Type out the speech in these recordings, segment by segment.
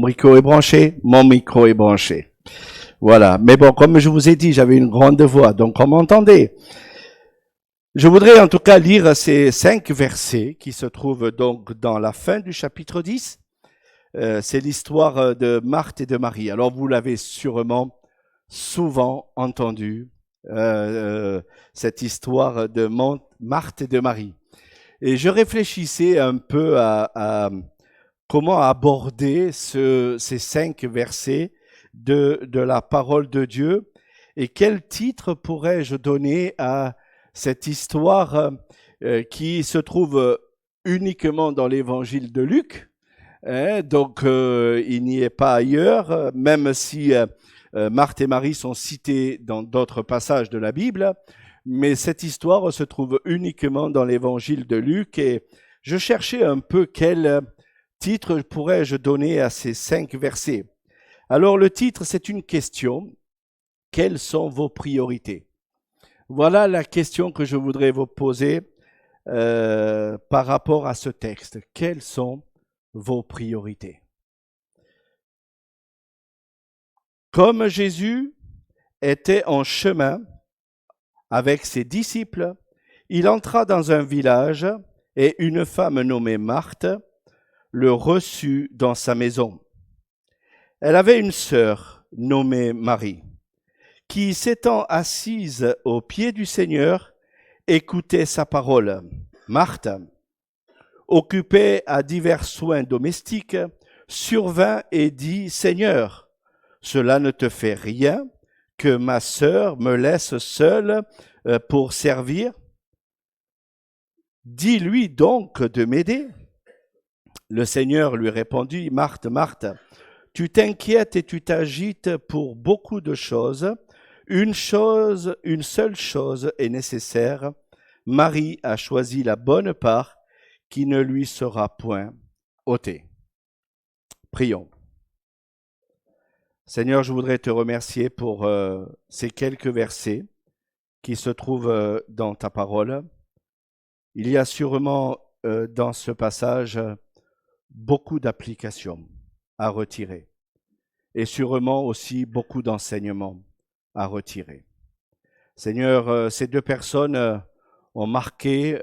micro est branché, mon micro est branché. Voilà. Mais bon, comme je vous ai dit, j'avais une grande voix, donc on m'entendait. Je voudrais en tout cas lire ces 5 versets qui se trouvent donc dans la fin du chapitre 10. C'est l'histoire de Marthe et de Marie. Alors vous l'avez sûrement souvent entendu, cette histoire de Marthe et de Marie. Et je réfléchissais un peu à comment aborder ces 5 versets de la parole de Dieu et quel titre pourrais-je donner à cette histoire qui se trouve uniquement dans l'évangile de Luc. Donc il n'y est pas ailleurs, même si Marthe et Marie sont cités dans d'autres passages de la Bible, mais cette histoire se trouve uniquement dans l'évangile de Luc et je cherchais un peu quel titre pourrais-je donner à ces 5 versets. Alors le titre, c'est une question. Quelles sont vos priorités? Voilà la question que je voudrais vous poser par rapport à ce texte. Quelles sont vos priorités? Comme Jésus était en chemin avec ses disciples, il entra dans un village et une femme nommée Marthe le reçut dans sa maison. Elle avait une sœur nommée Marie, qui s'étant assise aux pieds du Seigneur, écoutait sa parole. Marthe, occupée à divers soins domestiques, survint et dit, « Seigneur, cela ne te fait rien que ma sœur me laisse seule pour servir? Dis-lui donc de m'aider. » Le Seigneur lui répondit, « Marthe, Marthe, tu t'inquiètes et tu t'agites pour beaucoup de choses. Une seule chose est nécessaire. Marie a choisi la bonne part qui ne lui sera point ôtée. » Prions. Seigneur, je voudrais te remercier pour ces quelques versets qui se trouvent dans ta parole. Il y a sûrement dans ce passage beaucoup d'applications à retirer et sûrement aussi beaucoup d'enseignements à retirer. Seigneur, ces 2 personnes ont marqué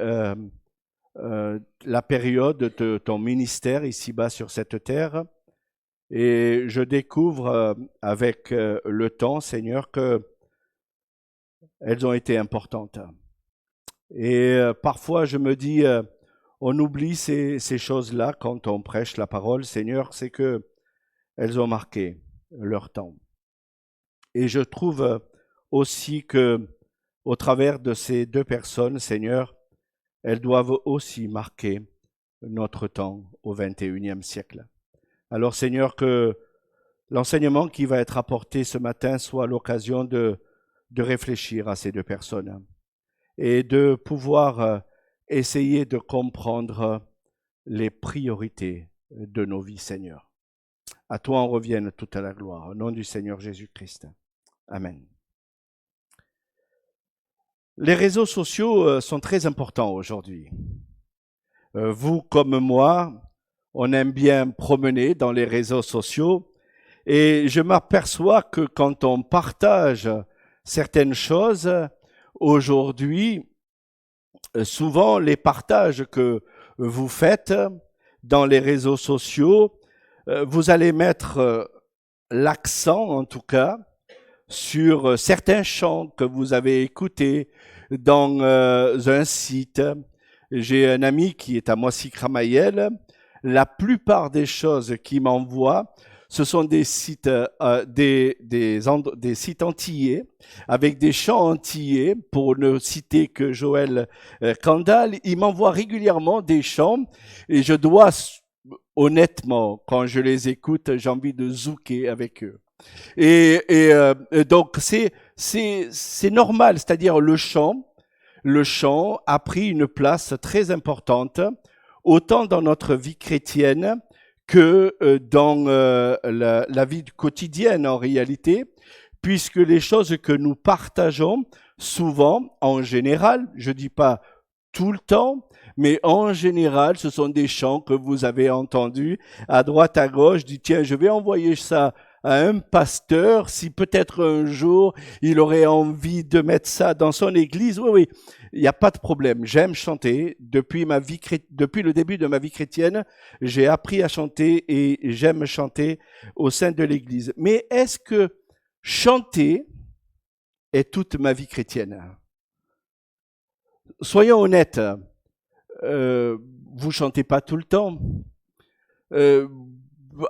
la période de ton ministère ici-bas sur cette terre et je découvre avec le temps, Seigneur, que elles ont été importantes. Et parfois je me dis, on oublie ces choses-là quand on prêche la parole, Seigneur, c'est que elles ont marqué leur temps. Et je trouve aussi que, au travers de ces 2 personnes, Seigneur, elles doivent aussi marquer notre temps au XXIe siècle. Alors, Seigneur, que l'enseignement qui va être apporté ce matin soit l'occasion de réfléchir à ces 2 personnes et de pouvoir essayer de comprendre les priorités de nos vies, Seigneur. À toi en revienne toute la gloire. Au nom du Seigneur Jésus-Christ. Amen. Les réseaux sociaux sont très importants aujourd'hui. Vous comme moi, on aime bien promener dans les réseaux sociaux et je m'aperçois que quand on partage certaines choses, aujourd'hui, souvent les partages que vous faites dans les réseaux sociaux, vous allez mettre l'accent en tout cas sur certains chants que vous avez écoutés dans un site. J'ai un ami qui est à Moissy-Cramayel. La plupart des choses qu'il m'envoie, ce sont des sites, des sites antillais, avec des chants antillais, pour ne citer que Joël Kandal. Il m'envoie régulièrement des chants et je dois, honnêtement, quand je les écoute, j'ai envie de zouker avec eux. Et donc c'est normal, c'est-à-dire le chant a pris une place très importante, autant dans notre vie chrétienne que dans la vie quotidienne en réalité, puisque les choses que nous partageons souvent, en général, je dis pas tout le temps, mais en général, ce sont des chants que vous avez entendus à droite, à gauche. Dit, tiens, je vais envoyer ça à un pasteur, si peut-être un jour il aurait envie de mettre ça dans son église. Oui, oui, il n'y a pas de problème. J'aime chanter. Depuis le début de ma vie chrétienne, j'ai appris à chanter et j'aime chanter au sein de l'église. Mais est-ce que chanter est toute ma vie chrétienne? Soyons honnêtes, vous chantez pas tout le temps.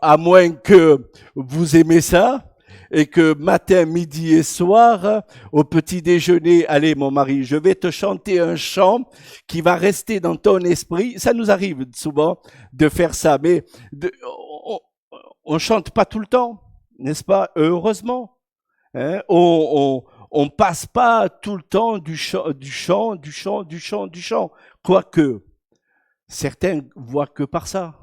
À moins que vous aimez ça et que matin, midi et soir, au petit déjeuner, allez mon mari, je vais te chanter un chant qui va rester dans ton esprit. Ça nous arrive souvent de faire ça, mais on chante pas tout le temps, n'est-ce pas? Heureusement, hein? On passe pas tout le temps du chant, quoique certains voient que par ça.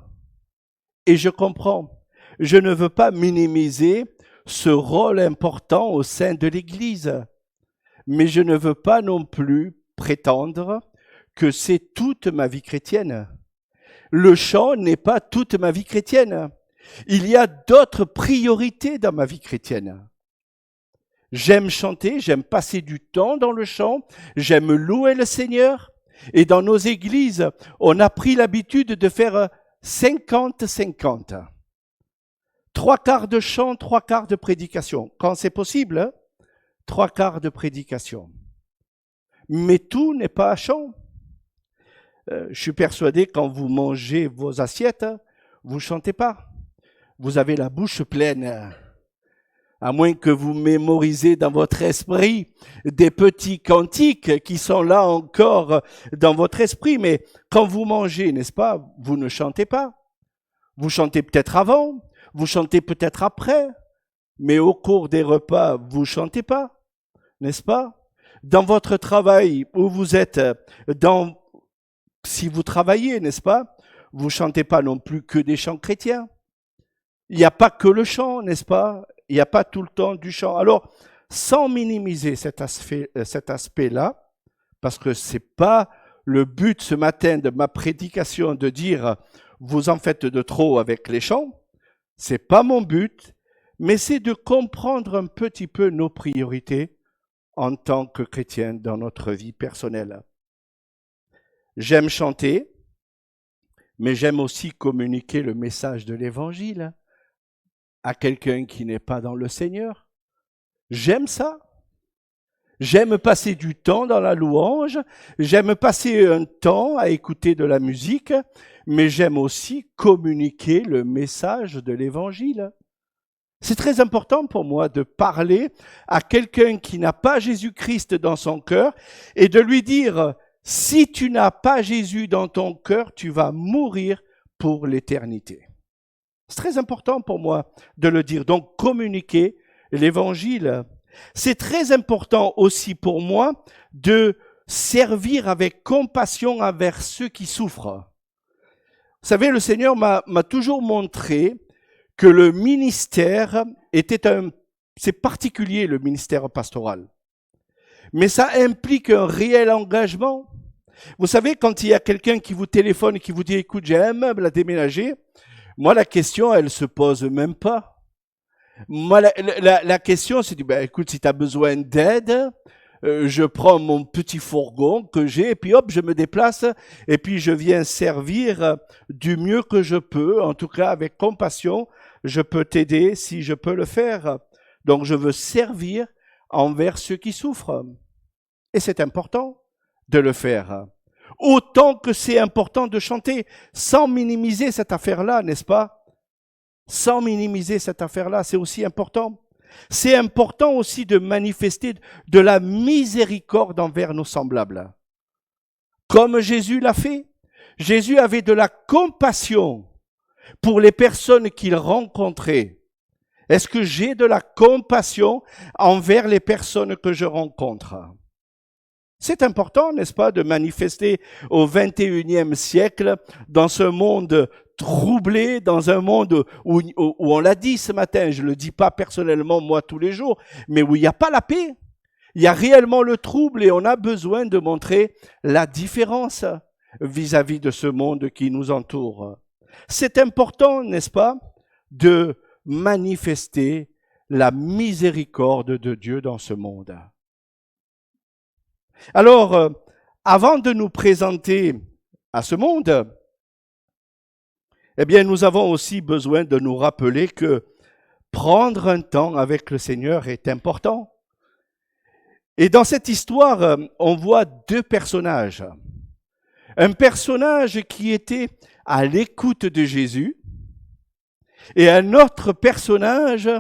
Et je comprends. Je ne veux pas minimiser ce rôle important au sein de l'Église, mais je ne veux pas non plus prétendre que c'est toute ma vie chrétienne. Le chant n'est pas toute ma vie chrétienne. Il y a d'autres priorités dans ma vie chrétienne. J'aime chanter, j'aime passer du temps dans le chant, j'aime louer le Seigneur. Et dans nos églises, on a pris l'habitude de faire 50-50. 3/4 de chant, 3/4 de prédication. Quand c'est possible, hein? 3/4 de prédication. Mais tout n'est pas chant. Je suis persuadé, quand vous mangez vos assiettes, vous ne chantez pas. Vous avez la bouche pleine. À moins que vous mémorisez dans votre esprit des petits cantiques qui sont là encore dans votre esprit. Mais quand vous mangez, n'est-ce pas, vous ne chantez pas. Vous chantez peut-être avant, vous chantez peut-être après, mais au cours des repas, vous chantez pas, n'est-ce pas? Dans votre travail où vous êtes, si vous travaillez, n'est-ce pas? Vous chantez pas non plus que des chants chrétiens. Il n'y a pas que le chant, n'est-ce pas? Il n'y a pas tout le temps du chant. Alors, sans minimiser cet aspect-là, parce que c'est pas le but ce matin de ma prédication de dire vous en faites de trop avec les chants, c'est pas mon but, mais c'est de comprendre un petit peu nos priorités en tant que chrétiens dans notre vie personnelle. J'aime chanter, mais j'aime aussi communiquer le message de l'Évangile à quelqu'un qui n'est pas dans le Seigneur. J'aime ça. J'aime passer du temps dans la louange, j'aime passer un temps à écouter de la musique, mais j'aime aussi communiquer le message de l'Évangile. C'est très important pour moi de parler à quelqu'un qui n'a pas Jésus-Christ dans son cœur et de lui dire, si tu n'as pas Jésus dans ton cœur, tu vas mourir pour l'éternité. C'est très important pour moi de le dire. Donc, communiquer l'Évangile. C'est très important aussi pour moi de servir avec compassion envers ceux qui souffrent. Vous savez, le Seigneur m'a toujours montré que le ministère c'est particulier, le ministère pastoral. Mais ça implique un réel engagement. Vous savez, quand il y a quelqu'un qui vous téléphone et qui vous dit, écoute, j'ai un meuble à déménager, moi, la question, elle se pose même pas. Moi, la question, c'est, écoute, si tu as besoin d'aide, je prends mon petit fourgon que j'ai, et puis hop, je me déplace, et puis je viens servir du mieux que je peux, en tout cas avec compassion, je peux t'aider si je peux le faire. Donc, je veux servir envers ceux qui souffrent. Et c'est important de le faire. Autant que c'est important de chanter, sans minimiser cette affaire-là, n'est-ce pas? Sans minimiser cette affaire-là, c'est aussi important. C'est important aussi de manifester de la miséricorde envers nos semblables. Comme Jésus l'a fait. Jésus avait de la compassion pour les personnes qu'il rencontrait. Est-ce que j'ai de la compassion envers les personnes que je rencontre? C'est important, n'est-ce pas, de manifester au XXIe siècle, dans ce monde troublé, dans un monde où on l'a dit ce matin, je ne le dis pas personnellement moi tous les jours, mais où il n'y a pas la paix. Il y a réellement le trouble et on a besoin de montrer la différence vis-à-vis de ce monde qui nous entoure. C'est important, n'est-ce pas, de manifester la miséricorde de Dieu dans ce monde. Alors, avant de nous présenter à ce monde, eh bien, nous avons aussi besoin de nous rappeler que prendre un temps avec le Seigneur est important. Et dans cette histoire, on voit deux personnages. Un personnage qui était à l'écoute de Jésus et un autre personnage,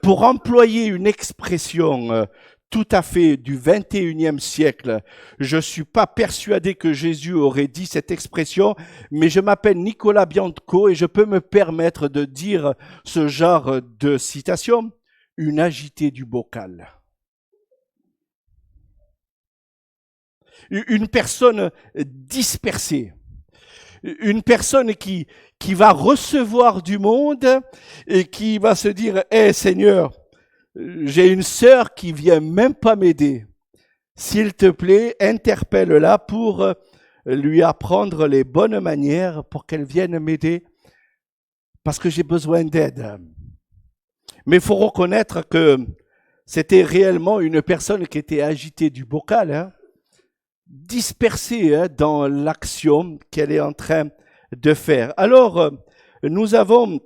pour employer une expression tout à fait du 21e siècle. Je ne suis pas persuadé que Jésus aurait dit cette expression, mais je m'appelle Nicolas Bianco et je peux me permettre de dire ce genre de citation, une agitée du bocal. Une personne dispersée, une personne qui va recevoir du monde et qui va se dire « Hey Seigneur, j'ai une sœur qui vient même pas m'aider. S'il te plaît, interpelle-la pour lui apprendre les bonnes manières pour qu'elle vienne m'aider parce que j'ai besoin d'aide. » Mais il faut reconnaître que c'était réellement une personne qui était agitée du bocal, dispersée dans l'action qu'elle est en train de faire. Alors, nous avons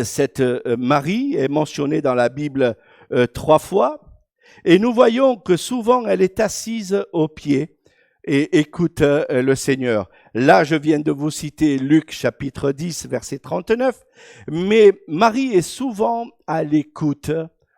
cette Marie est mentionnée dans la Bible 3 fois, et nous voyons que souvent elle est assise aux pieds et écoute le Seigneur. Là, je viens de vous citer Luc chapitre 10, verset 39, mais Marie est souvent à l'écoute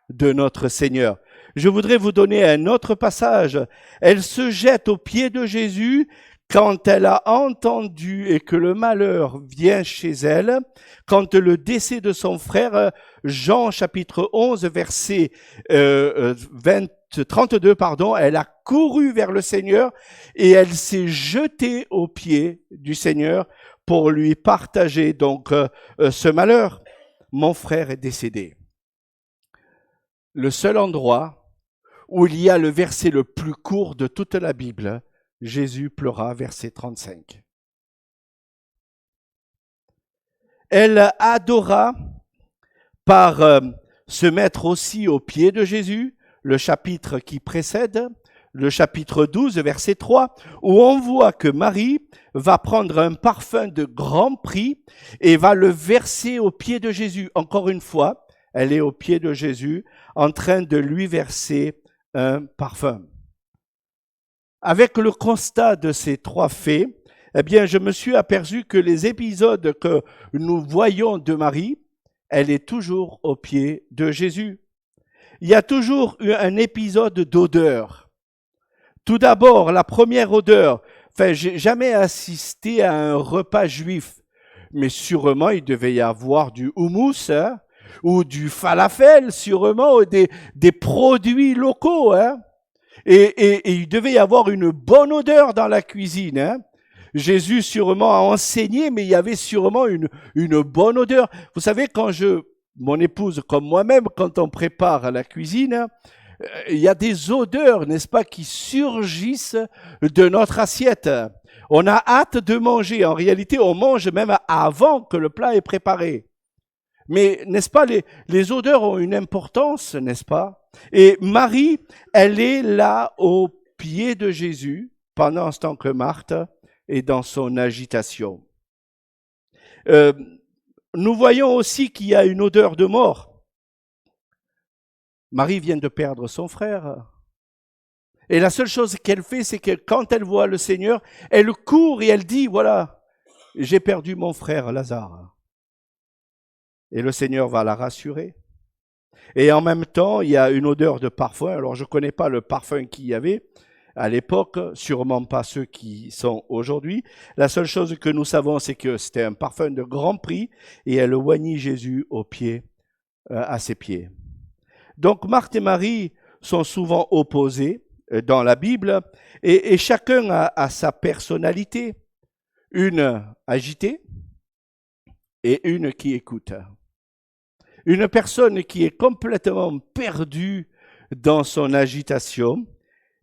de notre Seigneur. Je voudrais vous donner un autre passage. Elle se jette aux pieds de Jésus quand elle a entendu et que le malheur vient chez elle, quand le décès de son frère, Jean chapitre 11, verset 32, elle a couru vers le Seigneur et elle s'est jetée aux pieds du Seigneur pour lui partager donc ce malheur. Mon frère est décédé. Le seul endroit où il y a le verset le plus court de toute la Bible, Jésus pleura, verset 35. Elle adora par se mettre aussi aux pieds de Jésus, le chapitre qui précède, le chapitre 12, verset 3, où on voit que Marie va prendre un parfum de grand prix et va le verser aux pieds de Jésus. Encore une fois, elle est aux pieds de Jésus en train de lui verser un parfum. Avec le constat de ces trois faits, eh bien, je me suis aperçu que les épisodes que nous voyons de Marie, elle est toujours aux pieds de Jésus. Il y a toujours eu un épisode d'odeur. Tout d'abord, la première odeur. Enfin, j'ai jamais assisté à un repas juif, mais sûrement il devait y avoir du houmous, ou du falafel, sûrement, ou des produits locaux, Et il devait y avoir une bonne odeur dans la cuisine. Jésus sûrement a enseigné, mais il y avait sûrement une bonne odeur. Vous savez, mon épouse comme moi-même, quand on prépare la cuisine, il y a des odeurs, n'est-ce pas, qui surgissent de notre assiette. On a hâte de manger. En réalité, on mange même avant que le plat est préparé. Mais, n'est-ce pas, les odeurs ont une importance, n'est-ce pas? Et Marie, elle est là au pied de Jésus pendant ce temps que Marthe est dans son agitation. Nous voyons aussi qu'il y a une odeur de mort. Marie vient de perdre son frère. Et la seule chose qu'elle fait, c'est que quand elle voit le Seigneur, elle court et elle dit, voilà, j'ai perdu mon frère Lazare. Et le Seigneur va la rassurer. Et en même temps, il y a une odeur de parfum. Alors, je ne connais pas le parfum qu'il y avait à l'époque, sûrement pas ceux qui sont aujourd'hui. La seule chose que nous savons, c'est que c'était un parfum de grand prix et elle oignit Jésus à ses pieds. Donc, Marthe et Marie sont souvent opposés dans la Bible et chacun a sa personnalité. Une agitée et une qui écoute. Une personne qui est complètement perdue dans son agitation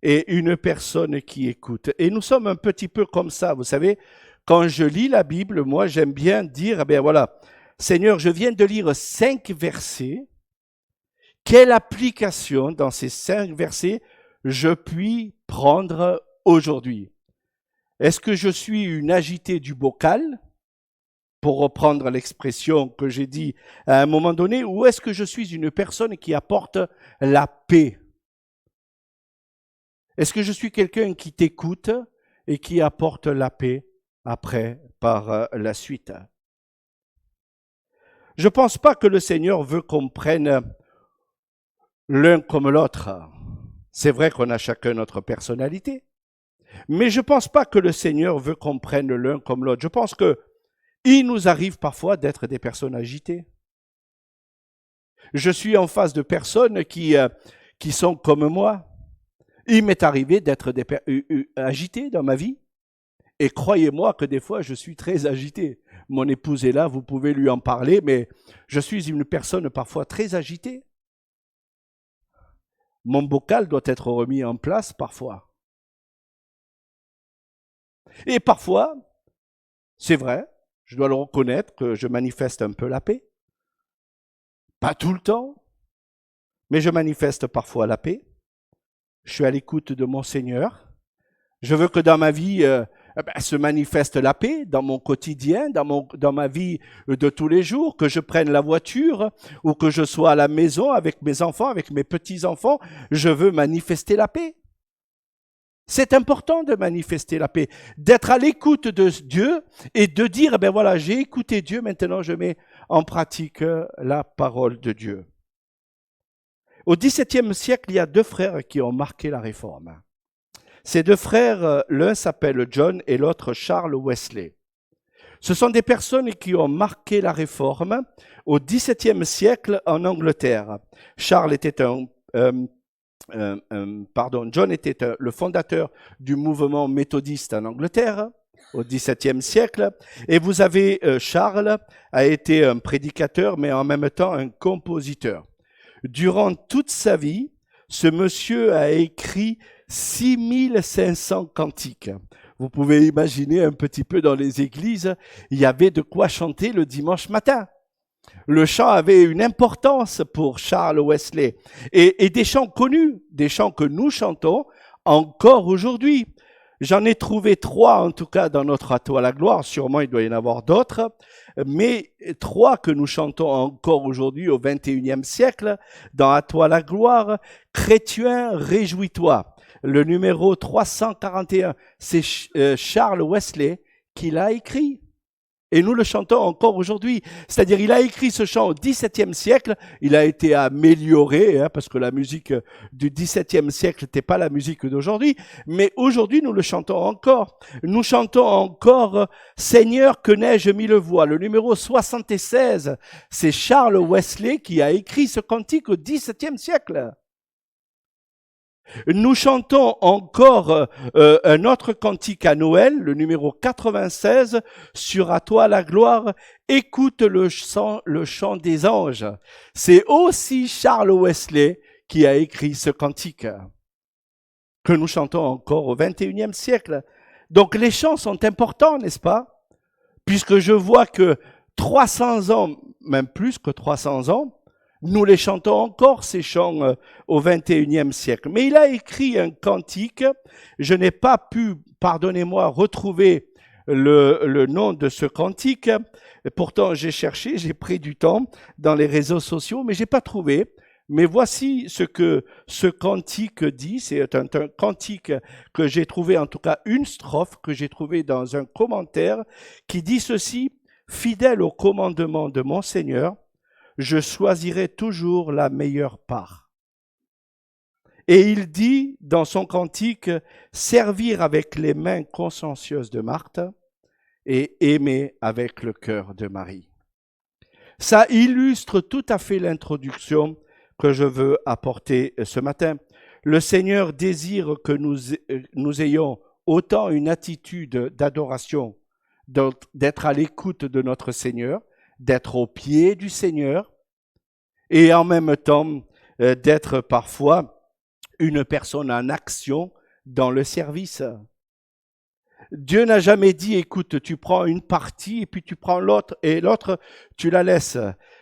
et une personne qui écoute. Et nous sommes un petit peu comme ça, vous savez, quand je lis la Bible, moi j'aime bien dire, eh bien voilà, Seigneur, je viens de lire 5 versets, quelle application dans ces 5 versets je puis prendre aujourd'hui? Est-ce que je suis une agitée du bocal, pour reprendre l'expression que j'ai dit à un moment donné, ou est-ce que je suis une personne qui apporte la paix? Est-ce que je suis quelqu'un qui t'écoute et qui apporte la paix après, par la suite? Je ne pense pas que le Seigneur veut qu'on prenne l'un comme l'autre. C'est vrai qu'on a chacun notre personnalité, mais je ne pense pas que le Seigneur veut qu'on prenne l'un comme l'autre. Je pense que il nous arrive parfois d'être des personnes agitées. Je suis en face de personnes qui sont comme moi. Il m'est arrivé d'être agité dans ma vie. Et croyez-moi que des fois, je suis très agité. Mon épouse est là, vous pouvez lui en parler, mais je suis une personne parfois très agitée. Mon bocal doit être remis en place parfois. Et parfois, c'est vrai, je dois le reconnaître que je manifeste un peu la paix. Pas tout le temps, mais je manifeste parfois la paix. Je suis à l'écoute de mon Seigneur. Je veux que dans ma vie se manifeste la paix, dans mon quotidien, dans ma vie de tous les jours, que je prenne la voiture ou que je sois à la maison avec mes enfants, avec mes petits-enfants. Je veux manifester la paix. C'est important de manifester la paix, d'être à l'écoute de Dieu et de dire, ben voilà, j'ai écouté Dieu, maintenant je mets en pratique la parole de Dieu. Au XVIIe siècle, il y a 2 frères qui ont marqué la réforme. Ces 2 frères, l'un s'appelle John et l'autre Charles Wesley. Ce sont des personnes qui ont marqué la réforme au XVIIe siècle en Angleterre. John était le fondateur du mouvement méthodiste en Angleterre au XVIIe siècle. Et vous avez Charles a été un prédicateur, mais en même temps un compositeur. Durant toute sa vie, ce monsieur a écrit 6500 cantiques. Vous pouvez imaginer un petit peu dans les églises, il y avait de quoi chanter le dimanche matin. Le chant avait une importance pour Charles Wesley et des chants connus, des chants que nous chantons encore aujourd'hui. J'en ai trouvé 3 en tout cas dans notre À toi la gloire, sûrement il doit y en avoir d'autres, mais 3 que nous chantons encore aujourd'hui au XXIe siècle dans À toi la gloire. Chrétien, réjouis-toi. Le numéro 341, c'est Charles Wesley qui l'a écrit. Et nous le chantons encore aujourd'hui. C'est-à-dire, il a écrit ce chant au XVIIe siècle, il a été amélioré, parce que la musique du XVIIe siècle n'était pas la musique d'aujourd'hui, mais aujourd'hui, nous le chantons encore. Nous chantons encore « Seigneur, que n'ai-je mille voix ». Le numéro 76, c'est Charles Wesley qui a écrit ce cantique au XVIIe siècle. Nous chantons encore un autre cantique à Noël, le numéro 96, sur À toi la gloire, écoute le chant des anges. C'est aussi Charles Wesley qui a écrit ce cantique, que nous chantons encore au XXIe siècle. Donc les chants sont importants, n'est-ce pas? Puisque je vois que 300 ans, même plus que 300 ans, nous les chantons encore, ces chants, au XXIe siècle. Mais il a écrit un cantique. Je n'ai pas pu, pardonnez-moi, retrouver le nom de ce cantique. Pourtant, j'ai cherché, j'ai pris du temps dans les réseaux sociaux, mais j'ai pas trouvé. Mais voici ce que ce cantique dit. C'est un cantique que j'ai trouvé, en tout cas une strophe que j'ai trouvée dans un commentaire qui dit ceci: « Fidèle au commandement de mon Seigneur, je choisirai toujours la meilleure part. » Et il dit dans son cantique, servir avec les mains consciencieuses de Marthe et aimer avec le cœur de Marie. Ça illustre tout à fait l'introduction que je veux apporter ce matin. Le Seigneur désire que nous ayons autant une attitude d'adoration, d'être à l'écoute de notre Seigneur, d'être au pied du Seigneur, et en même temps d'être parfois une personne en action dans le service. Dieu n'a jamais dit, écoute, tu prends une partie et puis tu prends l'autre et l'autre, tu la laisses.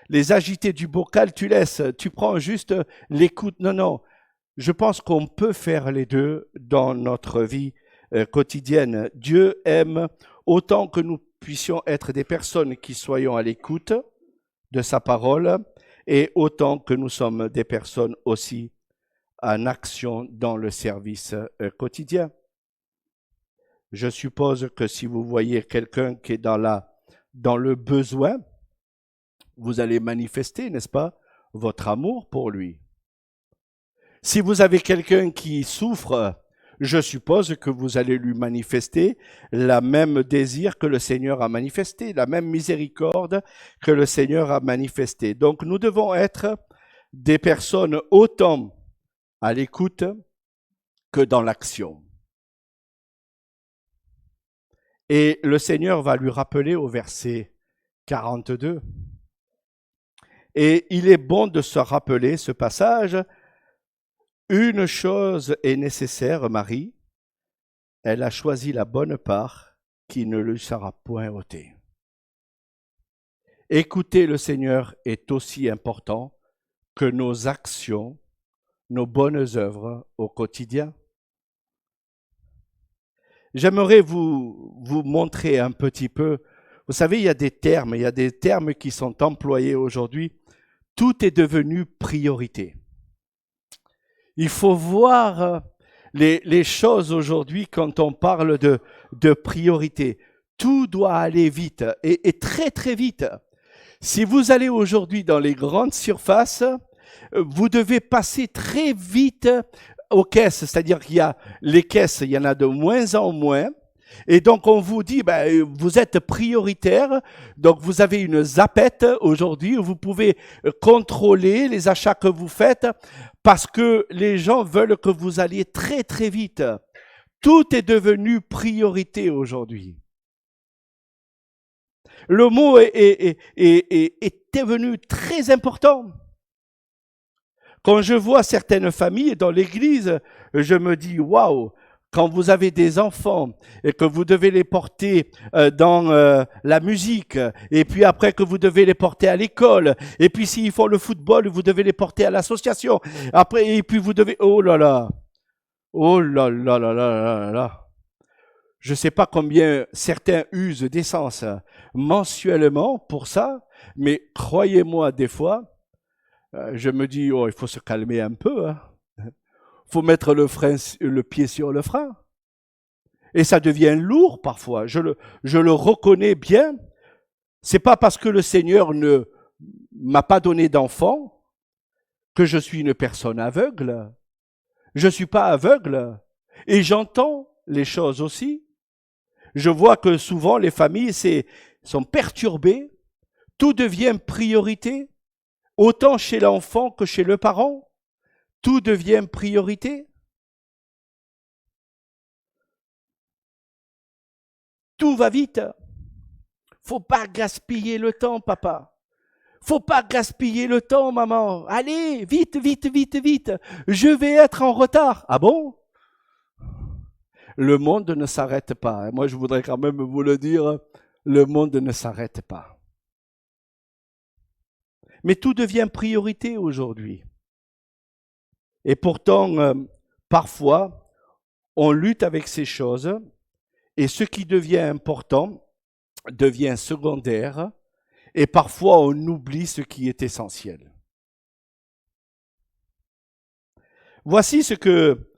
Les agités du bocal, tu laisses. Tu prends juste l'écoute. Non, non. Je pense qu'on peut faire les deux dans notre vie quotidienne. Dieu aime autant que nous puissions être des personnes qui soyons à l'écoute de sa parole et autant que nous sommes des personnes aussi en action dans le service quotidien. Je suppose que si vous voyez quelqu'un qui est dans le besoin, vous allez manifester, n'est-ce pas, votre amour pour lui. Si vous avez quelqu'un qui souffre, je suppose que vous allez lui manifester le même désir que le Seigneur a manifesté, la même miséricorde que le Seigneur a manifesté. Donc nous devons être des personnes autant à l'écoute que dans l'action. Et le Seigneur va lui rappeler au verset 42. Et il est bon de se rappeler ce passage. Une chose est nécessaire, Marie. Elle a choisi la bonne part qui ne lui sera point ôtée. Écouter le Seigneur est aussi important que nos actions, nos bonnes œuvres au quotidien. J'aimerais vous montrer un petit peu. Vous savez, il y a des termes qui sont employés aujourd'hui. Tout est devenu priorité. Il faut voir les choses aujourd'hui quand on parle de priorité. Tout doit aller vite et très très vite. Si vous allez aujourd'hui dans les grandes surfaces, vous devez passer très vite aux caisses, c'est-à-dire qu'il y a les caisses, il y en a de moins en moins. Et donc on vous dit, vous êtes prioritaire, donc vous avez une zappette aujourd'hui, vous pouvez contrôler les achats que vous faites parce que les gens veulent que vous alliez très très vite. Tout est devenu priorité aujourd'hui. Le mot est devenu très important. Quand je vois certaines familles dans l'église, je me dis, waouh! Quand vous avez des enfants et que vous devez les porter dans la musique, et puis après que vous devez les porter à l'école, et puis s'ils font le football, vous devez les porter à l'association. Après, et puis vous devez, oh là là, là. Je ne sais pas combien certains usent d'essence mensuellement pour ça, mais croyez-moi, des fois, je me dis, oh, il faut se calmer un peu, hein. Faut mettre le pied sur le frein. Et ça devient lourd parfois. Je le reconnais bien. C'est pas parce que le Seigneur ne m'a pas donné d'enfant que je suis une personne aveugle. Je suis pas aveugle. Et j'entends les choses aussi. Je vois que souvent les familles sont perturbées. Tout devient priorité, autant chez l'enfant que chez le parent. Tout devient priorité. Tout va vite. Faut pas gaspiller le temps, papa. Faut pas gaspiller le temps, maman. Allez, vite, vite, vite, vite. Je vais être en retard. Ah bon? Le monde ne s'arrête pas. Moi, je voudrais quand même vous le dire. Le monde ne s'arrête pas. Mais tout devient priorité aujourd'hui. Et pourtant, parfois, on lutte avec ces choses et ce qui devient important devient secondaire et parfois on oublie ce qui est essentiel. Voici ce que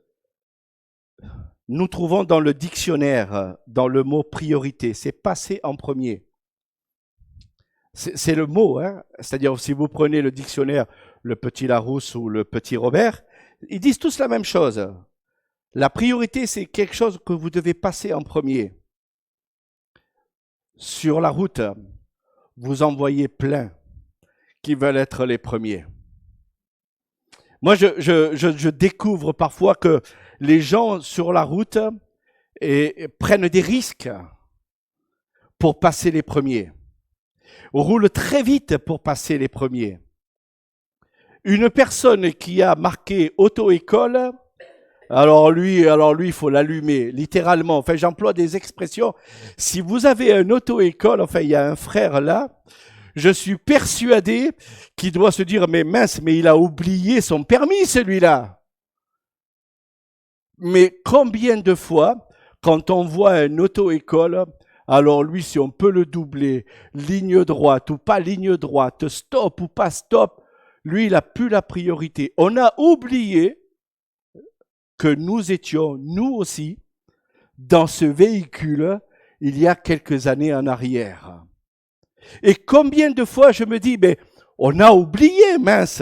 nous trouvons dans le dictionnaire, dans le mot priorité. C'est passer en premier. C'est le mot, hein? C'est-à-dire si vous prenez le dictionnaire, le petit Larousse ou le petit Robert, ils disent tous la même chose. La priorité, c'est quelque chose que vous devez passer en premier. Sur la route, vous en voyez plein qui veulent être les premiers. Moi, je découvre parfois que les gens sur la route prennent des risques pour passer les premiers. Roulent très vite pour passer les premiers. Une personne qui a marqué auto-école Alors lui, il faut l'allumer, littéralement. Enfin, j'emploie des expressions. Si vous avez un auto-école, enfin, il y a un frère là, je suis persuadé qu'il doit se dire, mais mince, mais il a oublié son permis, celui-là. Mais combien de fois, quand on voit un auto-école, alors lui, si on peut le doubler, ligne droite ou pas ligne droite, stop ou pas stop, lui, il n'a plus la priorité. On a oublié que nous étions, nous aussi, dans ce véhicule il y a quelques années en arrière. Et combien de fois je me dis, mais on a oublié, mince,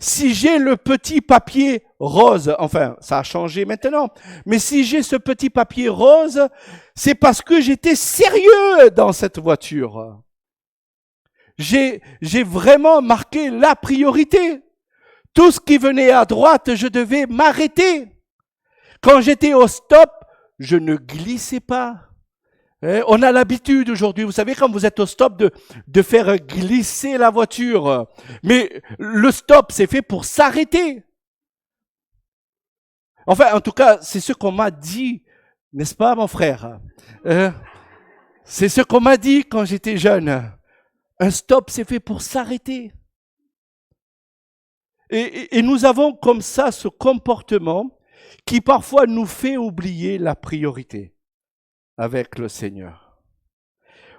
si j'ai le petit papier rose, enfin, ça a changé maintenant, mais si j'ai ce petit papier rose, c'est parce que j'étais sérieux dans cette voiture. J'ai vraiment marqué la priorité. Tout ce qui venait à droite, je devais m'arrêter. Quand j'étais au stop, je ne glissais pas. On a l'habitude aujourd'hui, vous savez, quand vous êtes au stop, de faire glisser la voiture. Mais le stop, c'est fait pour s'arrêter. Enfin, en tout cas, c'est ce qu'on m'a dit, n'est-ce pas, mon frère? C'est ce qu'on m'a dit quand j'étais jeune. Un stop, c'est fait pour s'arrêter. Et nous avons comme ça ce comportement qui parfois nous fait oublier la priorité avec le Seigneur.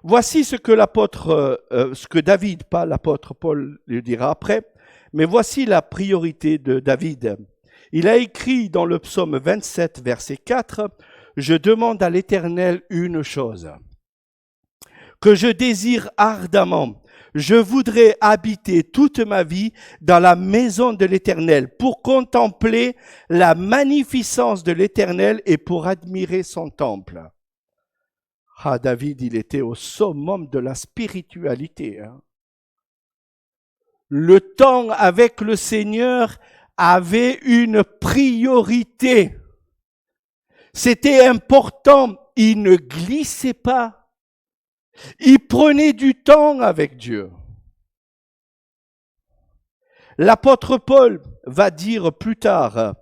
Voici ce que ce que David, pas l'apôtre Paul le dira après, mais voici la priorité de David. Il a écrit dans le psaume 27, verset 4, « Je demande à l'Éternel une chose, que je désire ardemment. Je voudrais habiter toute ma vie dans la maison de l'Éternel pour contempler la magnificence de l'Éternel et pour admirer son temple. » Ah, David, il était au summum de la spiritualité. Le temps avec le Seigneur avait une priorité. C'était important. Il ne glissait pas. Il prenait du temps avec Dieu. L'apôtre Paul va dire plus tard,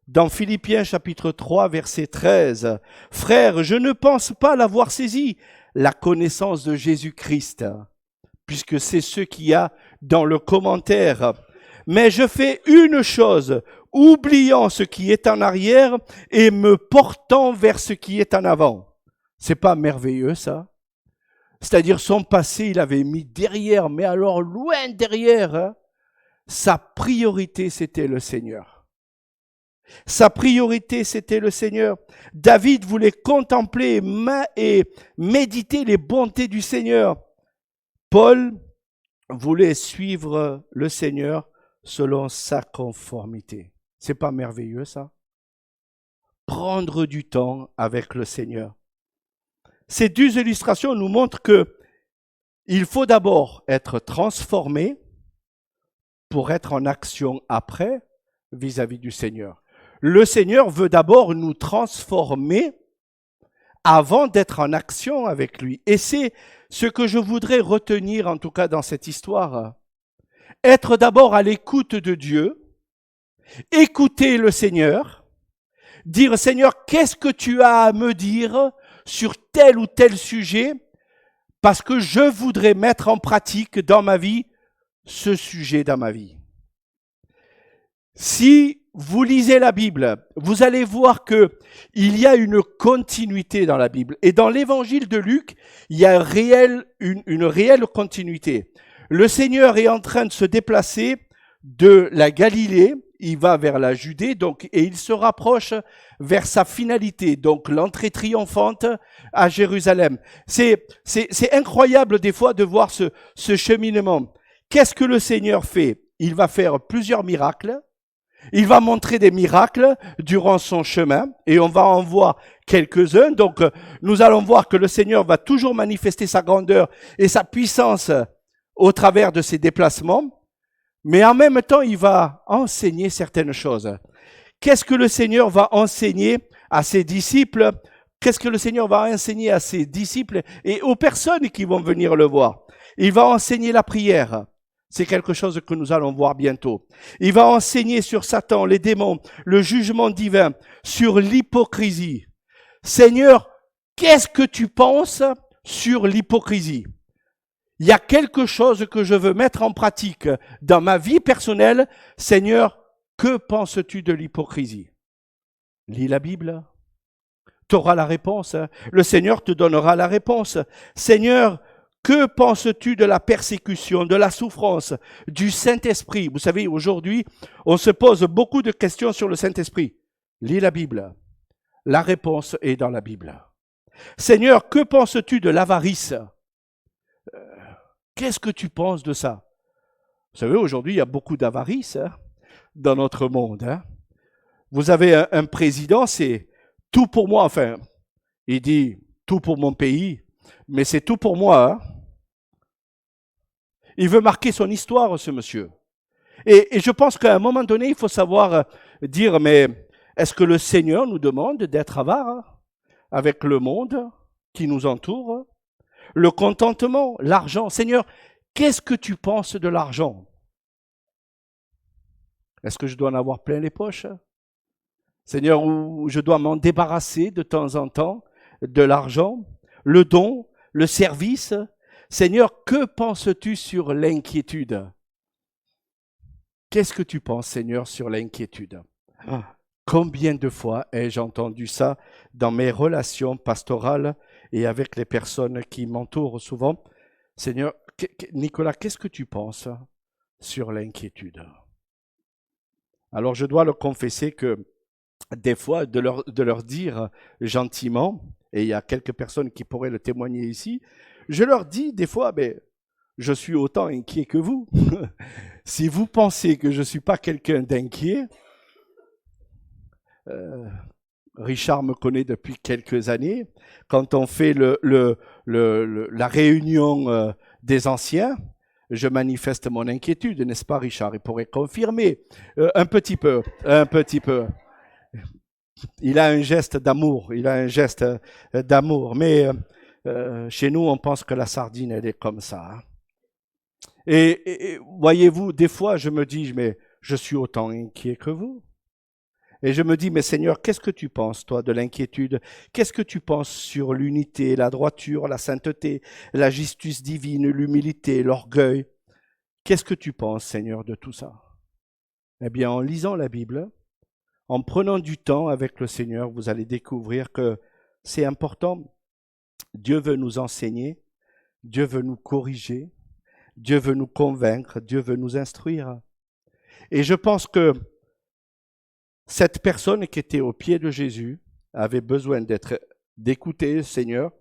dans Philippiens chapitre 3, verset 13, « Frères, je ne pense pas l'avoir saisi, la connaissance de Jésus-Christ, puisque c'est ce qu'il y a dans le commentaire. Mais je fais une chose, oubliant ce qui est en arrière et me portant vers ce qui est en avant. » C'est pas merveilleux, ça? C'est-à-dire son passé, il avait mis derrière, mais alors loin derrière. Hein. Sa priorité, c'était le Seigneur. Sa priorité, c'était le Seigneur. David voulait contempler et méditer les bontés du Seigneur. Paul voulait suivre le Seigneur selon sa conformité. C'est pas merveilleux, ça? Prendre du temps avec le Seigneur. Ces deux illustrations nous montrent que il faut d'abord être transformé pour être en action après vis-à-vis du Seigneur. Le Seigneur veut d'abord nous transformer avant d'être en action avec lui. Et c'est ce que je voudrais retenir en tout cas dans cette histoire. Être d'abord à l'écoute de Dieu, écouter le Seigneur, dire Seigneur, qu'est-ce que tu as à me dire sur tel ou tel sujet, parce que je voudrais mettre en pratique dans ma vie ce sujet dans ma vie. Si vous lisez la Bible, vous allez voir que il y a une continuité dans la Bible. Et dans l'évangile de Luc, il y a une réelle continuité. Le Seigneur est en train de se déplacer de la Galilée, il va vers la Judée, donc, et il se rapproche vers sa finalité, donc l'entrée triomphante à Jérusalem. C'est incroyable des fois de voir ce cheminement. Qu'est-ce que le Seigneur fait? Il va faire plusieurs miracles. Il va montrer des miracles durant son chemin et on va en voir quelques-uns. Donc, nous allons voir que le Seigneur va toujours manifester sa grandeur et sa puissance au travers de ses déplacements. Mais en même temps, il va enseigner certaines choses. Qu'est-ce que le Seigneur va enseigner à ses disciples? Qu'est-ce que le Seigneur va enseigner à ses disciples et aux personnes qui vont venir le voir? Il va enseigner la prière. C'est quelque chose que nous allons voir bientôt. Il va enseigner sur Satan, les démons, le jugement divin, sur l'hypocrisie. Seigneur, qu'est-ce que tu penses sur l'hypocrisie? Il y a quelque chose que je veux mettre en pratique dans ma vie personnelle. Seigneur, que penses-tu de l'hypocrisie? Lis la Bible. Tu auras la réponse. Le Seigneur te donnera la réponse. Seigneur, que penses-tu de la persécution, de la souffrance, du Saint-Esprit? Vous savez, aujourd'hui, on se pose beaucoup de questions sur le Saint-Esprit. Lis la Bible. La réponse est dans la Bible. Seigneur, que penses-tu de l'avarice? Qu'est-ce que tu penses de ça? Vous savez, aujourd'hui, il y a beaucoup d'avarice dans notre monde. Vous avez un président, c'est tout pour moi. Enfin, il dit tout pour mon pays, mais c'est tout pour moi. Il veut marquer son histoire, ce monsieur. Et je pense qu'à un moment donné, il faut savoir dire, mais est-ce que le Seigneur nous demande d'être avare avec le monde qui nous entoure? Le contentement, l'argent. Seigneur, qu'est-ce que tu penses de l'argent? Est-ce que je dois en avoir plein les poches? Seigneur, ou je dois m'en débarrasser de temps en temps de l'argent, le don, le service? Seigneur, que penses-tu sur l'inquiétude? Qu'est-ce que tu penses, Seigneur, sur l'inquiétude? Combien de fois ai-je entendu ça dans mes relations pastorales et avec les personnes qui m'entourent souvent? Seigneur, Nicolas, qu'est-ce que tu penses sur l'inquiétude? Alors je dois le confesser que des fois, de leur dire gentiment, et il y a quelques personnes qui pourraient le témoigner ici, je leur dis des fois, mais je suis autant inquiet que vous. Si vous pensez que je ne suis pas quelqu'un d'inquiet, Richard me connaît depuis quelques années, quand on fait la réunion des anciens, je manifeste mon inquiétude, n'est-ce pas Richard? Il pourrait confirmer un petit peu. Il a un geste d'amour, mais chez nous, on pense que la sardine, elle est comme ça. Et voyez-vous, des fois, je me dis, mais je suis autant inquiet que vous. Et je me dis, mais Seigneur, qu'est-ce que tu penses, toi, de l'inquiétude? Qu'est-ce que tu penses sur l'unité, la droiture, la sainteté, la justice divine, l'humilité, l'orgueil? Qu'est-ce que tu penses, Seigneur, de tout ça? Eh bien, en lisant la Bible, en prenant du temps avec le Seigneur, vous allez découvrir que c'est important. Dieu veut nous enseigner, Dieu veut nous corriger, Dieu veut nous convaincre, Dieu veut nous instruire. Et je pense que cette personne qui était au pied de Jésus avait besoin d'écouter le Seigneur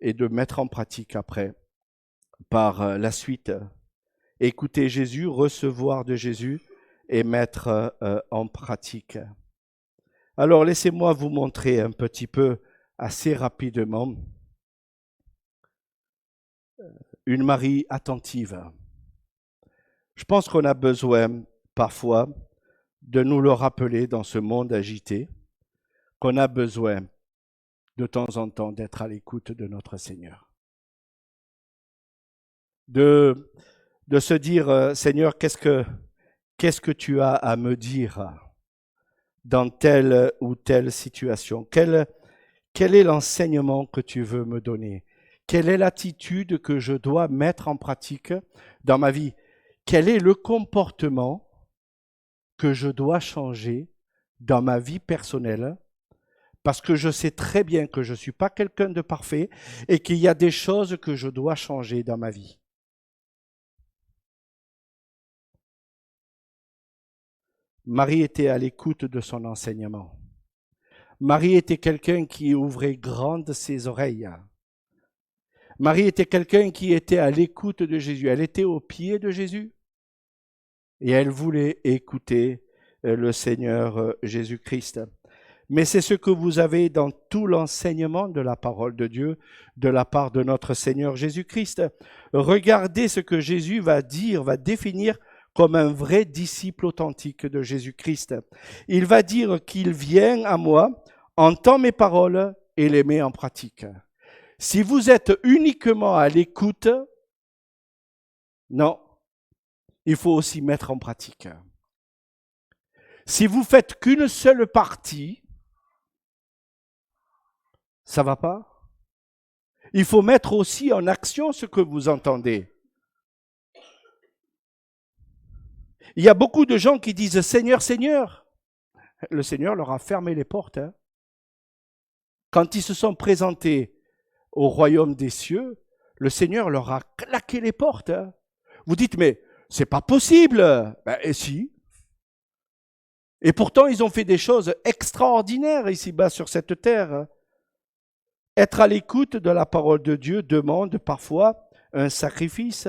et de mettre en pratique après, par la suite. Écouter Jésus, recevoir de Jésus et mettre en pratique. Alors, laissez-moi vous montrer un petit peu, assez rapidement, une Marie attentive. Je pense qu'on a besoin, parfois, de nous le rappeler dans ce monde agité, qu'on a besoin, de temps en temps, d'être à l'écoute de notre Seigneur. De se dire, Seigneur, qu'est-ce que tu as à me dire dans telle ou telle situation? Quel est l'enseignement que tu veux me donner? Quelle est l'attitude que je dois mettre en pratique dans ma vie? Quel est le comportement que je dois changer dans ma vie personnelle? Parce que je sais très bien que je ne suis pas quelqu'un de parfait et qu'il y a des choses que je dois changer dans ma vie. Marie était à l'écoute de son enseignement. Marie était quelqu'un qui ouvrait grandes ses oreilles. Marie était quelqu'un qui était à l'écoute de Jésus. Elle était au pied de Jésus et elle voulait écouter le Seigneur Jésus-Christ. Mais c'est ce que vous avez dans tout l'enseignement de la parole de Dieu de la part de notre Seigneur Jésus-Christ. Regardez ce que Jésus va dire, va définir comme un vrai disciple authentique de Jésus-Christ. Il va dire qu'il vient à moi, entend mes paroles et les met en pratique. Si vous êtes uniquement à l'écoute, non, il faut aussi mettre en pratique. Si vous faites qu'une seule partie, ça va pas. Il faut mettre aussi en action ce que vous entendez. Il y a beaucoup de gens qui disent « Seigneur, Seigneur ». Le Seigneur leur a fermé les portes. Quand ils se sont présentés au royaume des cieux, le Seigneur leur a claqué les portes. Vous dites « Mais c'est pas possible !» Et si. Et pourtant, ils ont fait des choses extraordinaires ici-bas sur cette terre. Être à l'écoute de la parole de Dieu demande parfois un sacrifice.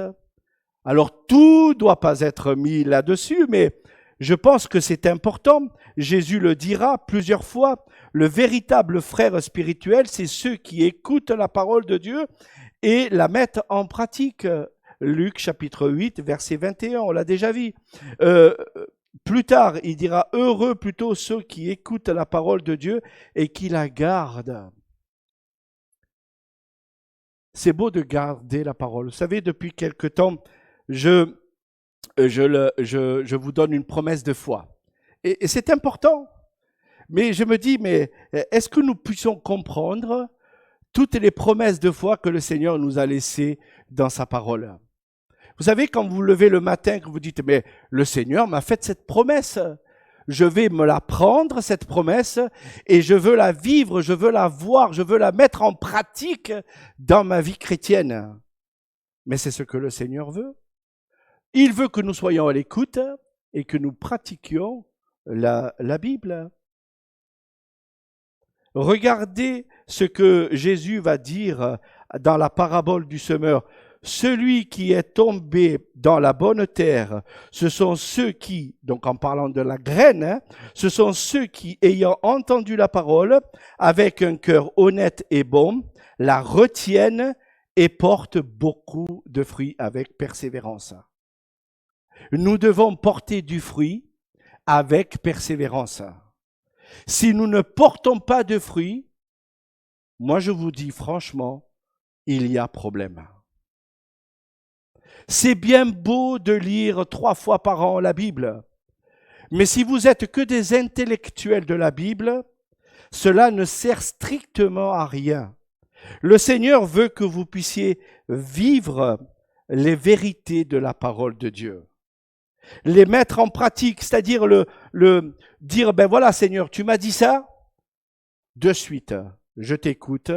Alors, tout ne doit pas être mis là-dessus, mais je pense que c'est important. Jésus le dira plusieurs fois. Le véritable frère spirituel, c'est ceux qui écoutent la parole de Dieu et la mettent en pratique. Luc chapitre 8, verset 21, on l'a déjà vu. Plus tard, il dira « Heureux plutôt ceux qui écoutent la parole de Dieu et qui la gardent ». C'est beau de garder la parole. Vous savez, depuis quelque temps, je vous donne une promesse de foi. Et c'est important. Mais je me dis, mais est-ce que nous puissions comprendre toutes les promesses de foi que le Seigneur nous a laissées dans sa parole? Vous savez, quand vous vous levez le matin, que vous dites, mais le Seigneur m'a fait cette promesse. Je vais me la prendre, cette promesse, et je veux la vivre, je veux la voir, je veux la mettre en pratique dans ma vie chrétienne. Mais c'est ce que le Seigneur veut. Il veut que nous soyons à l'écoute et que nous pratiquions la Bible. Regardez ce que Jésus va dire dans la parabole du semeur. Celui qui est tombé dans la bonne terre, ce sont ceux qui, donc en parlant de la graine, ce sont ceux qui, ayant entendu la parole, avec un cœur honnête et bon, la retiennent et portent beaucoup de fruits avec persévérance. Nous devons porter du fruit avec persévérance. Si nous ne portons pas de fruits, moi je vous dis franchement, il y a problème. C'est bien beau de lire 3 fois par an la Bible, mais si vous êtes que des intellectuels de la Bible, cela ne sert strictement à rien. Le Seigneur veut que vous puissiez vivre les vérités de la parole de Dieu, les mettre en pratique, c'est-à-dire le dire, ben voilà Seigneur, tu m'as dit ça, de suite, je t'écoute,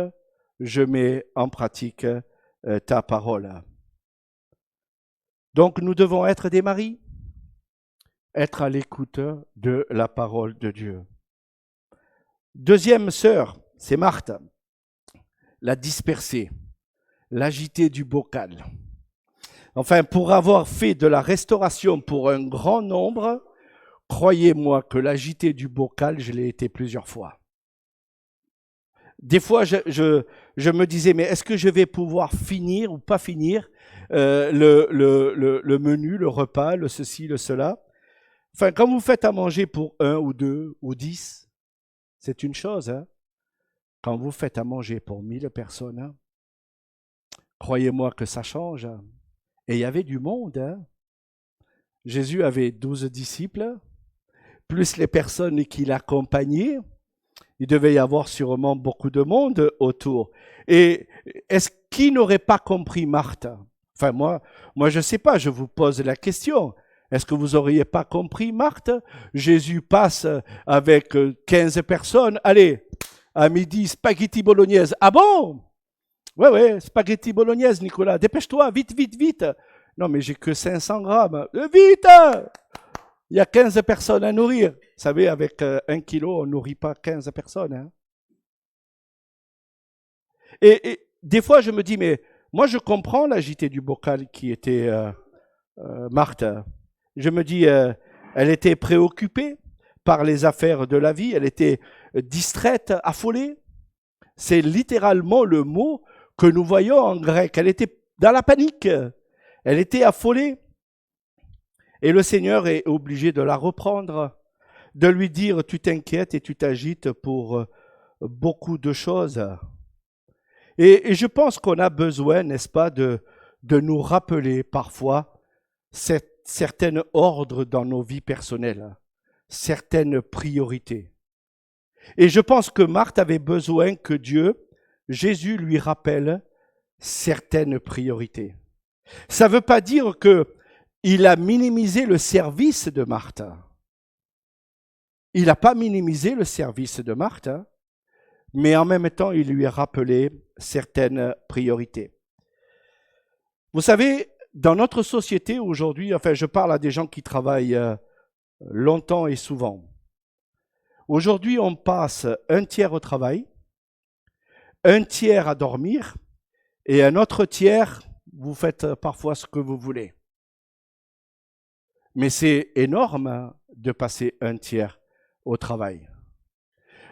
je mets en pratique ta parole. Donc nous devons être des maris, être à l'écoute de la parole de Dieu. Deuxième sœur, c'est Marthe, la dispersée, l'agitée du bocal. Enfin, pour avoir fait de la restauration pour un grand nombre, croyez-moi que l'agitée du bocal, je l'ai été plusieurs fois. Des fois, je me disais, mais est-ce que je vais pouvoir finir ou pas finir le menu, le repas, le ceci, le cela? Enfin, quand vous faites à manger pour 1 ou 2 ou 10, c'est une chose. Hein? Quand vous faites à manger pour 1000 personnes, hein, croyez-moi que ça change. Hein? Et il y avait du monde. Hein? Jésus avait 12 disciples, plus les personnes qui l'accompagnaient. Il devait y avoir sûrement beaucoup de monde autour. Et est-ce qui n'aurait pas compris Marthe? Enfin, moi je ne sais pas, je vous pose la question. Est-ce que vous n'auriez pas compris Marthe? Jésus passe avec 15 personnes. Allez, à midi, spaghetti bolognaise. Ah bon? Ouais, spaghetti bolognaise, Nicolas. Dépêche-toi, vite, vite, vite. Non, mais j'ai que 500 grammes. Vite! Il y a 15 personnes à nourrir. Vous savez, avec 1 kilo, on ne nourrit pas 15 personnes. Hein. Et des fois, je me dis, mais moi, je comprends l'agité du bocal qui était Marthe. Je me dis, elle était préoccupée par les affaires de la vie. Elle était distraite, affolée. C'est littéralement le mot que nous voyons en grec. Elle était dans la panique. Elle était affolée. Et le Seigneur est obligé de la reprendre, de lui dire, tu t'inquiètes et tu t'agites pour beaucoup de choses. Et je pense qu'on a besoin, n'est-ce pas, de nous rappeler parfois certains ordres dans nos vies personnelles, certaines priorités. Et je pense que Marthe avait besoin que Jésus lui rappelle certaines priorités. Ça ne veut pas dire qu'il a minimisé le service de Marthe. Il n'a pas minimisé le service de Marthe, mais en même temps, il lui a rappelé certaines priorités. Vous savez, dans notre société aujourd'hui, enfin, je parle à des gens qui travaillent longtemps et souvent. Aujourd'hui, on passe un tiers au travail, un tiers à dormir, et un autre tiers, vous faites parfois ce que vous voulez. Mais c'est énorme de passer un tiers au travail.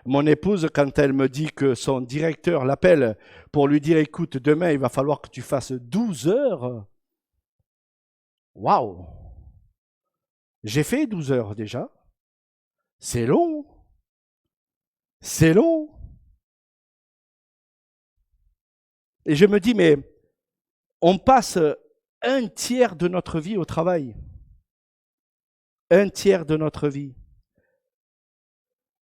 Mon épouse, quand elle me dit que son directeur l'appelle pour lui dire « Écoute, demain, il va falloir que tu fasses 12 heures. » Waouh! J'ai fait 12 heures déjà. C'est long. C'est long. Et je me dis, mais on passe un tiers de notre vie au travail. Un tiers de notre vie.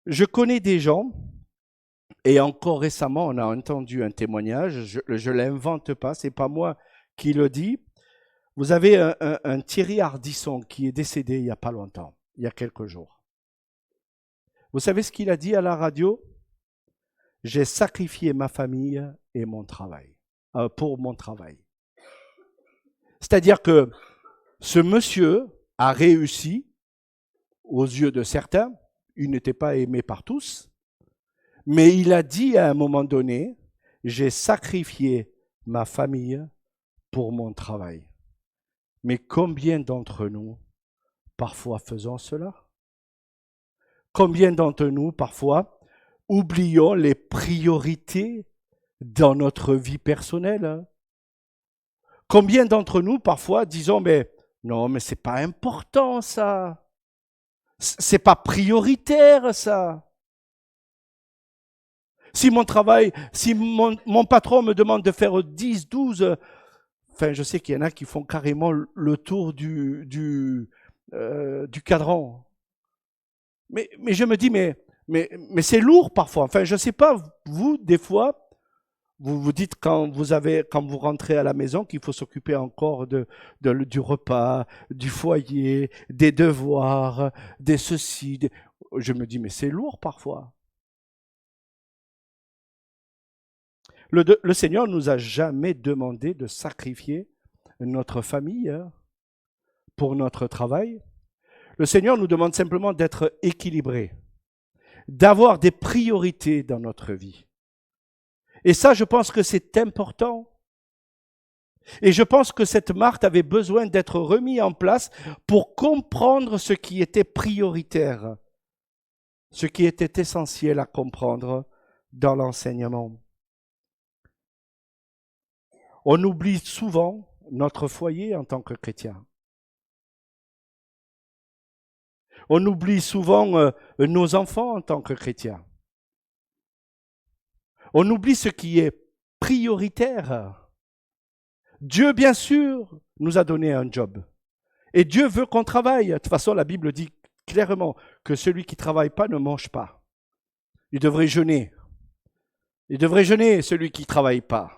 Je connais des gens, et encore récemment, on a entendu un témoignage, je ne l'invente pas, c'est pas moi qui le dis. Vous avez un Thierry Ardisson qui est décédé il n'y a pas longtemps, il y a quelques jours. Vous savez ce qu'il a dit à la radio? J'ai sacrifié ma famille et mon travail, pour mon travail. C'est-à-dire que ce monsieur a réussi, aux yeux de certains, il n'était pas aimé par tous, mais il a dit à un moment donné, j'ai sacrifié ma famille pour mon travail. Mais combien d'entre nous, parfois, faisons cela? Combien d'entre nous, parfois, oublions les priorités dans notre vie personnelle? Combien d'entre nous, parfois, disons, mais non, mais c'est pas important, ça. C'est pas prioritaire, ça. Si mon travail, si mon patron me demande de faire 10, 12, enfin, je sais qu'il y en a qui font carrément le tour du cadran. Mais je me dis, mais c'est lourd parfois. Enfin, je ne sais pas, vous, des fois, vous vous dites quand vous rentrez à la maison qu'il faut s'occuper encore du repas, du foyer, des devoirs, des ceci. Je me dis, mais c'est lourd parfois. Le Seigneur ne nous a jamais demandé de sacrifier notre famille pour notre travail. Le Seigneur nous demande simplement d'être équilibrés, d'avoir des priorités dans notre vie. Et ça, je pense que c'est important. Et je pense que cette Marthe avait besoin d'être remise en place pour comprendre ce qui était prioritaire, ce qui était essentiel à comprendre dans l'enseignement. On oublie souvent notre foyer en tant que chrétien. On oublie souvent nos enfants en tant que chrétiens. On oublie ce qui est prioritaire. Dieu, bien sûr, nous a donné un job. Et Dieu veut qu'on travaille. De toute façon, la Bible dit clairement que celui qui ne travaille pas ne mange pas. Il devrait jeûner. Il devrait jeûner, celui qui ne travaille pas.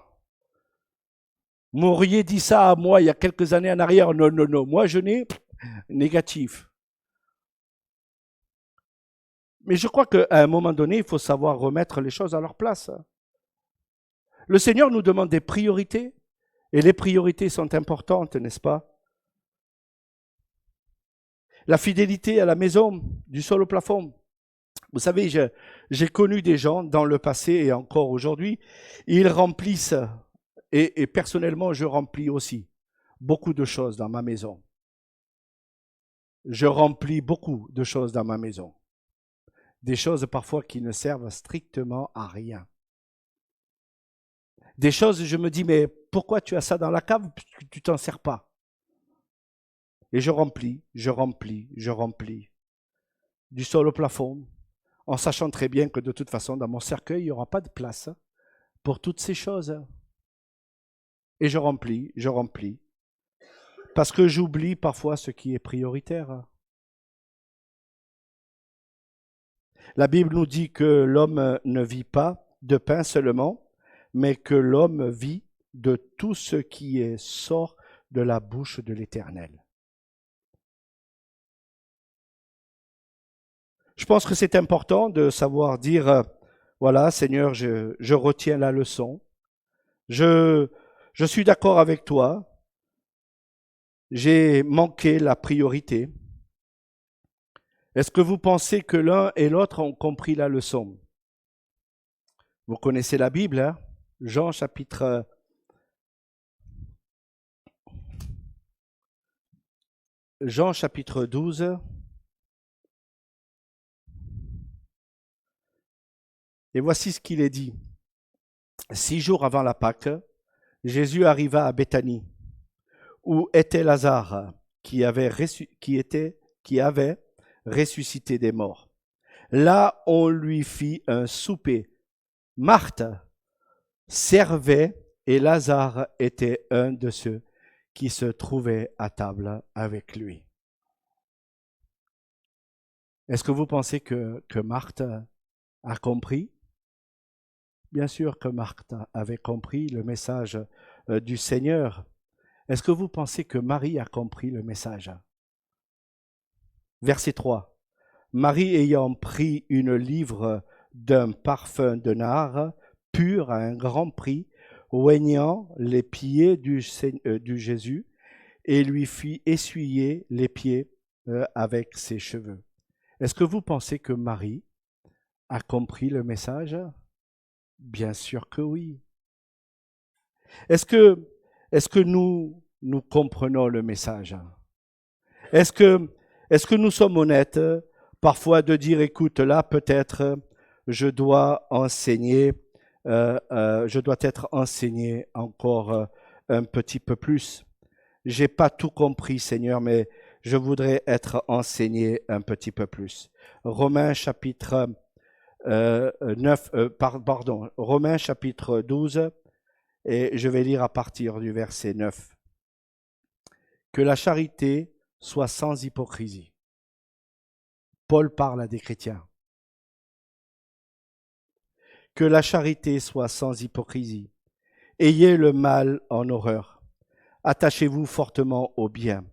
M'auriez dit ça à moi il y a quelques années en arrière. Non, non, non. Moi, jeûner, négatif. Mais je crois qu'à un moment donné, il faut savoir remettre les choses à leur place. Le Seigneur nous demande des priorités, et les priorités sont importantes, n'est-ce pas? La fidélité à la maison, du sol au plafond. Vous savez, j'ai connu des gens dans le passé et encore aujourd'hui, ils remplissent, et personnellement, je remplis aussi beaucoup de choses dans ma maison. Je remplis beaucoup de choses dans ma maison. Des choses parfois qui ne servent strictement à rien. Des choses, je me dis, mais pourquoi tu as ça dans la cave puisque tu t'en sers pas? Et je remplis, je remplis, je remplis. Du sol au plafond, en sachant très bien que de toute façon, dans mon cercueil, il n'y aura pas de place pour toutes ces choses. Et je remplis, je remplis. Parce que j'oublie parfois ce qui est prioritaire. La Bible nous dit que l'homme ne vit pas de pain seulement, mais que l'homme vit de tout ce qui sort de la bouche de l'Éternel. Je pense que c'est important de savoir dire, voilà, Seigneur, je retiens la leçon, je suis d'accord avec toi, j'ai manqué la priorité. Est-ce que vous pensez que l'un et l'autre ont compris la leçon? Vous connaissez la Bible, hein? Jean chapitre 12. Et voici ce qu'il est dit. 6 jours avant la Pâque, Jésus arriva à Béthanie, où était Lazare, qui avait ressuscité des morts. Là, on lui fit un souper. Marthe servait et Lazare était un de ceux qui se trouvaient à table avec lui. Est-ce que vous pensez que Marthe a compris? Bien sûr que Marthe avait compris le message du Seigneur. Est-ce que vous pensez que Marie a compris le message? Verset 3. Marie ayant pris une livre d'un parfum de nard pur à un grand prix, oignant les pieds du Jésus, et lui fit essuyer les pieds avec ses cheveux. Est-ce que vous pensez que Marie a compris le message? Bien sûr que oui. Est-ce que nous comprenons le message? Est-ce que nous sommes honnêtes parfois de dire, écoute, là peut-être je dois enseigner, je dois être enseigné encore un petit peu plus. J'ai pas tout compris, Seigneur, mais je voudrais être enseigné un petit peu plus. Romains chapitre 12, et je vais lire à partir du verset 9. Que la charité soit sans hypocrisie. Paul parle à des chrétiens. Que la charité soit sans hypocrisie. Ayez le mal en horreur. Attachez-vous fortement au bien.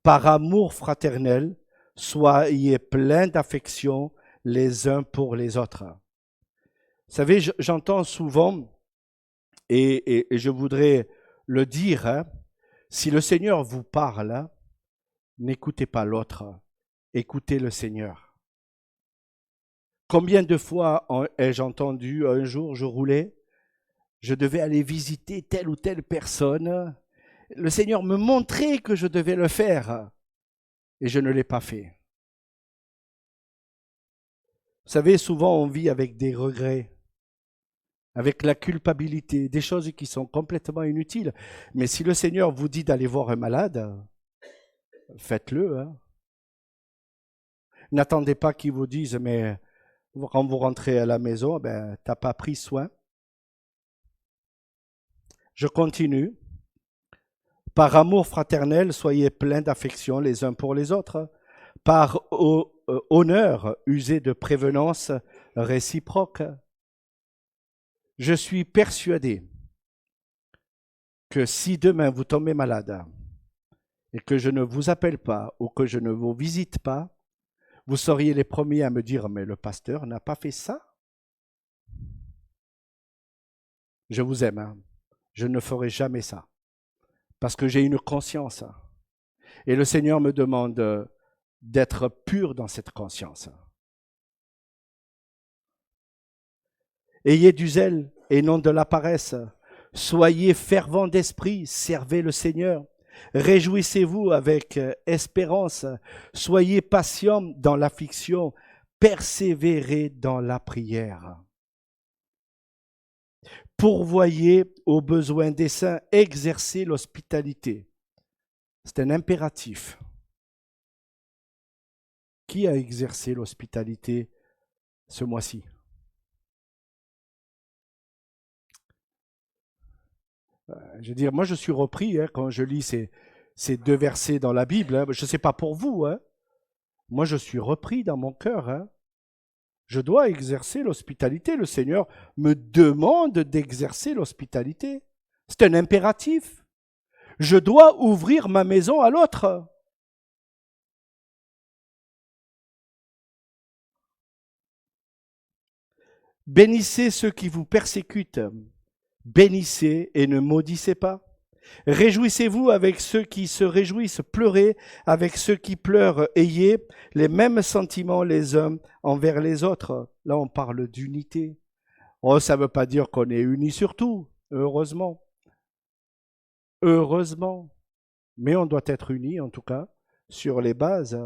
Par amour fraternel, soyez pleins d'affection les uns pour les autres. Vous savez, j'entends souvent, et je voudrais le dire, hein, si le Seigneur vous parle, n'écoutez pas l'autre, écoutez le Seigneur. Combien de fois ai-je entendu, un jour je roulais, je devais aller visiter telle ou telle personne, le Seigneur me montrait que je devais le faire, et je ne l'ai pas fait. Vous savez, souvent on vit avec des regrets, avec la culpabilité, des choses qui sont complètement inutiles. Mais si le Seigneur vous dit d'aller voir un malade, faites-le. Hein. N'attendez pas qu'il vous dise, mais quand vous rentrez à la maison, ben, tu n'as pas pris soin. Je continue. Par amour fraternel, soyez pleins d'affection les uns pour les autres. Par honneur, usez de prévenance réciproque. Je suis persuadé que si demain vous tombez malade et que je ne vous appelle pas ou que je ne vous visite pas, vous seriez les premiers à me dire, mais le pasteur n'a pas fait ça. Je vous aime, hein. Je ne ferai jamais ça, parce que j'ai une conscience. Et le Seigneur me demande d'être pur dans cette conscience. Ayez du zèle et non de la paresse. Soyez fervents d'esprit, servez le Seigneur. Réjouissez-vous avec espérance. Soyez patients dans l'affliction. Persévérez dans la prière. Pourvoyez aux besoins des saints. Exercez l'hospitalité. C'est un impératif. Qui a exercé l'hospitalité ce mois-ci? Je veux dire, moi je suis repris hein, quand je lis ces 2 versets dans la Bible. Hein. Je ne sais pas pour vous. Hein. Moi, je suis repris dans mon cœur. Hein. Je dois exercer l'hospitalité. Le Seigneur me demande d'exercer l'hospitalité. C'est un impératif. Je dois ouvrir ma maison à l'autre. Bénissez ceux qui vous persécutent. Bénissez et ne maudissez pas. Réjouissez-vous avec ceux qui se réjouissent, pleurez avec ceux qui pleurent, ayez les mêmes sentiments les uns envers les autres. Là, on parle d'unité. Oh, ça ne veut pas dire qu'on est unis sur tout, heureusement. Heureusement. Mais on doit être unis, en tout cas, sur les bases.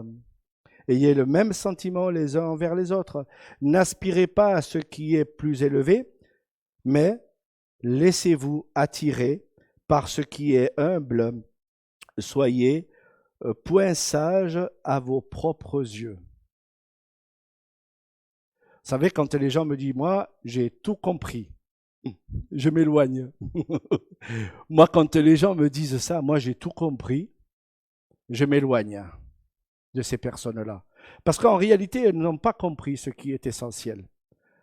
Ayez le même sentiment les uns envers les autres. N'aspirez pas à ce qui est plus élevé, mais laissez-vous attirer par ce qui est humble. Soyez point sage à vos propres yeux. Vous savez, quand les gens me disent, moi, j'ai tout compris, je m'éloigne. Moi, quand les gens me disent ça, moi, j'ai tout compris, je m'éloigne de ces personnes-là. Parce qu'en réalité, elles n'ont pas compris ce qui est essentiel,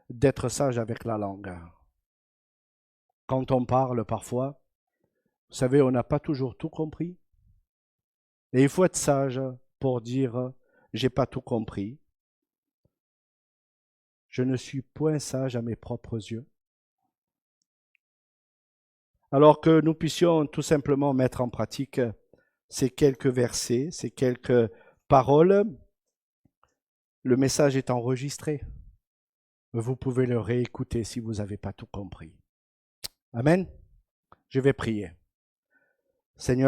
d'être sage avec la langue. Quand on parle parfois, vous savez, on n'a pas toujours tout compris. Et il faut être sage pour dire, j'ai pas tout compris. Je ne suis point sage à mes propres yeux. Alors que nous puissions tout simplement mettre en pratique ces quelques versets, ces quelques paroles, le message est enregistré. Vous pouvez le réécouter si vous n'avez pas tout compris. Amen. Je vais prier. Seigneur,